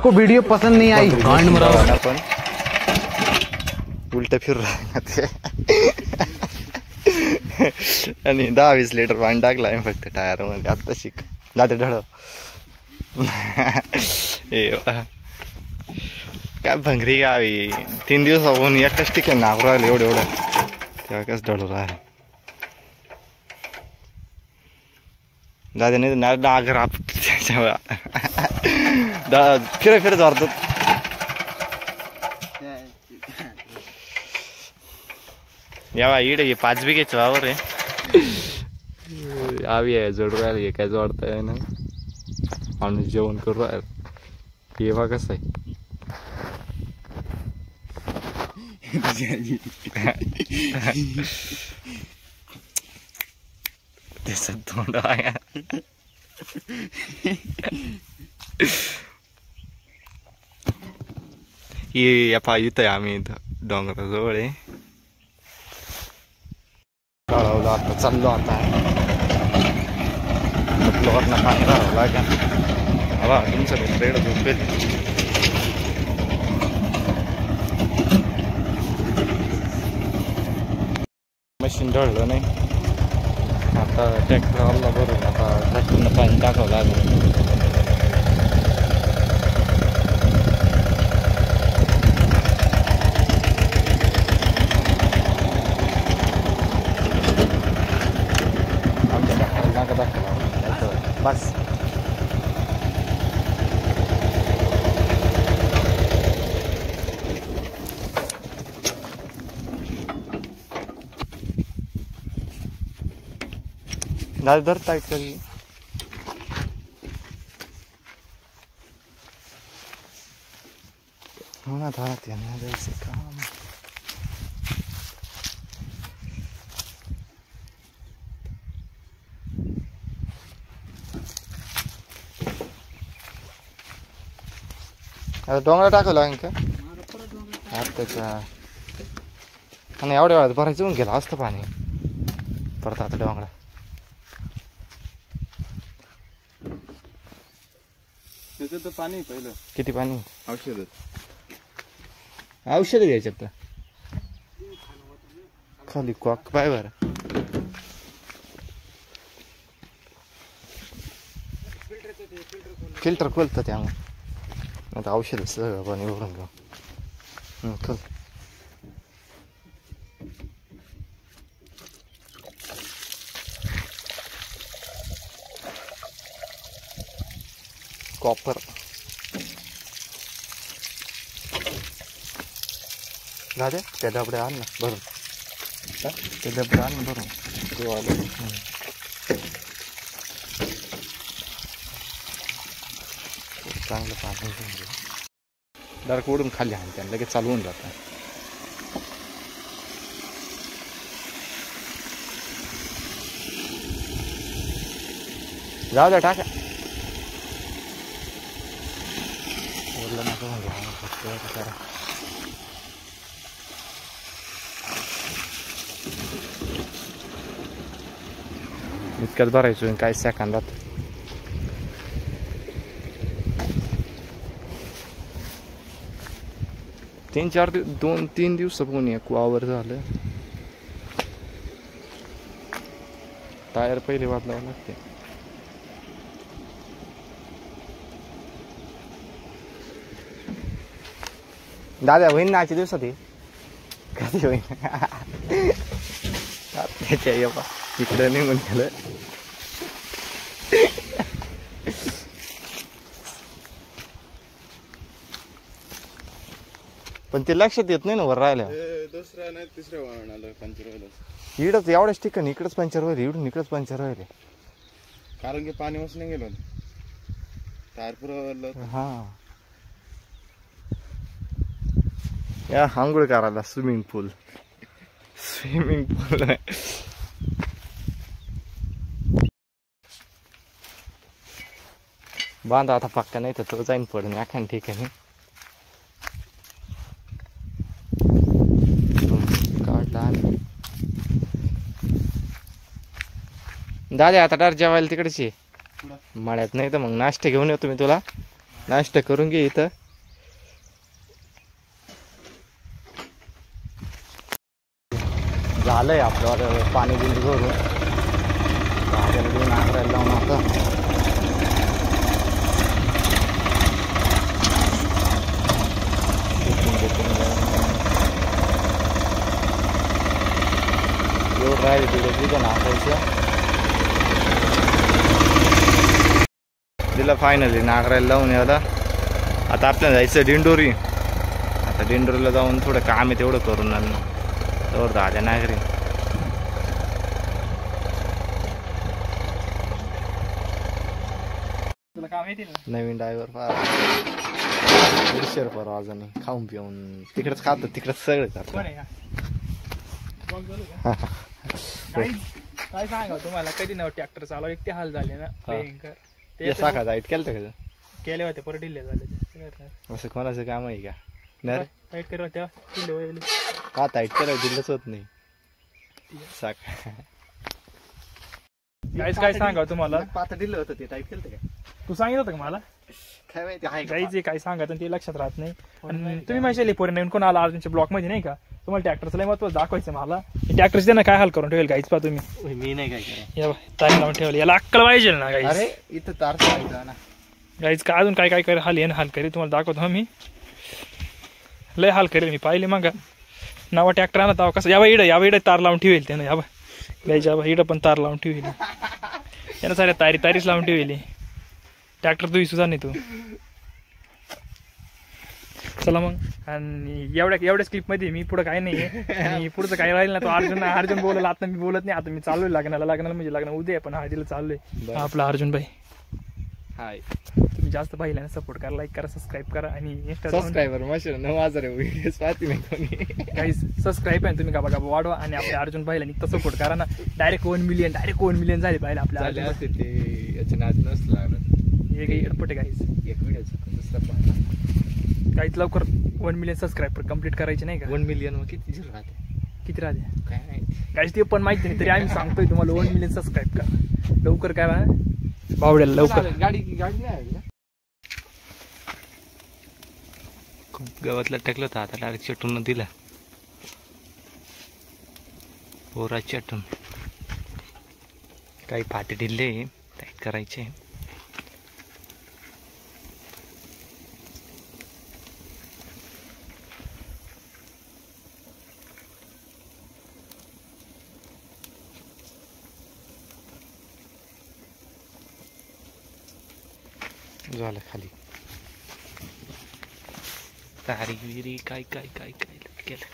आपको वीडियो पसंद नहीं आई गांड मराव आपण उलट फिरू राहिला ते आणि 10-20 लिटर पाणी टाकलं फक्त टायर मध्ये आता शिक जाते ढळ काय भंगरी गावी 3 दिवसाहून एकच ठिकाणी नागरू राहिलं एवढं तेव्हा कसं ढळू राहिलं दादा नाही ना नागर आप फिरत वारतो यावा इडे 5 बिघेच वावर आहे आवी आहे जोड राहिलं काय जोडताय ना माणूस जेवण करू राहिलं हे बा कसं आहे त्याचं तोंड आहे ही पा इथं आम्ही डोंगराजवळ आहे कळवलं आता चाललो आता फ्लोअरना पाणी राहावं लागेल हवा तुमचं भेट झोपेल मशीन ढळलं नाही आता ट्रॅक्टरला बरोबर आता ट्रॅक्टरनं पाणी टाकावं लागेल बस धर टाईट करी हो ना था त्यांना जायचं काम आता डोंगरा टाकावं लागेल का त्याच्या आणि एवढ्या वेळात भरायचं होऊन गेलं असतं पाणी परत आता डोंगरा त्याचं तर पाणी पहिलं किती पाणी औषध घ्यायचे आता खाली कॉक पाय बरं फिल्टर खोलतं त्यामुळे आता औषध सगळं पाणी भरून घेऊ खोल कॉपर दादा त्या डबड्या आण ना भरून ते डबड्या आण भरून चांगलं पाणी डायरेक्ट ओढून खाली हाण त्यानं लगेच चालवून जातं जाऊ द्या टाका ओढलं नका म्हणजे करा इतक्यात भरायचो काय सेकंदात तीन चार 2-3 दिवस पण एक वावर झालं टायर पहिले बदलावं लागते दादा होईन ना आजच्या दिवसात कधी होईन त्याच्या ये बा तिकडं निघून गेलं पण ते लक्षात येत नाही ना वर राहिल्या दुसऱ्या नाही तिसऱ्या वाहनाला पंचर व्हायला इकडंच एवढ्याच ठिकाणी इकडंच पंचर व्हायला इकडून इकडंच पंचर व्हायला कारण की पाणी वाचून गेलं टायर पुरवलं हा या आंघोळ करायला स्विमिंग पूल बांधा आता पक्का नाही तर तो जाईन पडून एखाद्या ठिकाणी काढला दादा आता डार जेवायला तिकडेच ये मळ्यात नाही तर मग नाश्ता घेऊन येतो मी तुला नाश्ता करून घे इथं. झालंय आपल्यावर पाणी बिंदू भरून नांगरायला लावून आता. एवढं राहिले तिथं नांगरायचं. दिला फायनली नांगरायला लावून याला. आता आपल्याला जायचं दिंडोरी. आता दिंडोरीला जाऊन थोडं काम आहे तेवढं करून आणलं तर दाद्या नागरी. तुला काम येते ना नवीन ड्रायव्हर फार विषय परवा अजून खाऊन पिऊन तिकडेच खात तिकडेच सगळं कोण करतात. आहे का मग बोलू का काय सांगा तुम्हाला कधी नव्हतं ट्रॅक्टर चालव एकटे हाल झाले ना भयंकर. ते साखा जाईट केलं का केले होते परत ढिल्ले झाले असं कोणाचं काम आहे का नाही वाईट करत तेव्हा ढिल्ले वळले. का ताईट केलं दिलंच होत नाही साखा. गाईज काय सांगा तुम्हाला पाता दिलं होतं ते टाईट केलं का तू सांगितलं होतं का मला काय माहिती आहे का? गाईज काय सांगा ते लक्षात राहत नाही. आणि तुम्ही माझ्या पोरी नवीन कोण आला अर्जुनच्या ब्लॉक मध्ये नाही का तुम्हाला ट्रॅक्टरचं लय महत्व दाखवायचं मला. ट्रॅक्टरचे त्यांना काय हाल करून ठेवेल गाईज पा तुम्ही. मी नाही काय करा. या तारी लावून ठेवलं याला अक्कल पाहिजे ना गाईज. अरे इथं तार चालायचं ना गाईज का अजून काय काय कर हाल हाल करेल तुम्हाला दाखवतो हा मी. लय हाल करेल मी पाहिले मग नवा ट्रॅक्टर आणत आहो कसं यावा इडं तार लावून ठेवेल त्यानं याबा गाईज याबा इडं पण तार लावून ठेवेल त्यानं साऱ्या तारीच लावून ठेवली. ट्रॅक्टर तू सुद्धा नाही तू. चला मग आणि एवढ्याच क्लिपमध्ये मी पुढं काय नाही आहे आणि पुढचं काय राहील ना तो अर्जुन बोलला. आता मी बोलत नाही. आता मी चाललोय लग्नाला म्हणजे लग्न उद्या पण हळदीला चाललोय. आपला अर्जुन भाई हाय तुम्ही जास्त पाहिलं ना सपोर्ट करा लाईक करा सबस्क्राईब करा आणि सबस्क्रायबर मशीन 9,000 व्हिडिओ पाहते नाही कोणी. काही सबस्क्राईब आहे तुम्ही गाबा वाढवा आणि आपल्या अर्जुन भाईला निघता सपोर्ट करा ना. डायरेक्ट 1 मिलियन झाले पाहिजे आपल्या झाले असते ते याच्या नाद नसलं लागलं. हे काही एडपट आहे काहीच एक व्हिडिओ दुसरा काहीच लवकर 1 मिलियन सबस्क्राईबर कम्प्लीट करायचे नाही का. 1 मिलियन मग किती झिरो राहते किती राहते काय नाही काहीच ते पण माहिती नाही तरी आम्ही सांगतोय तुम्हाला 1 मिलियन सबस्क्राईब करा लवकर करा बावड्याला लवकर. गाडी नाही खूप गावातला टाकलं होतं आता डायरेक्ट चटून दिला पोरा चटून. काही फाटे ढिल्ले टाईट करायचे. झालं खाली तारी विरी काय केलं.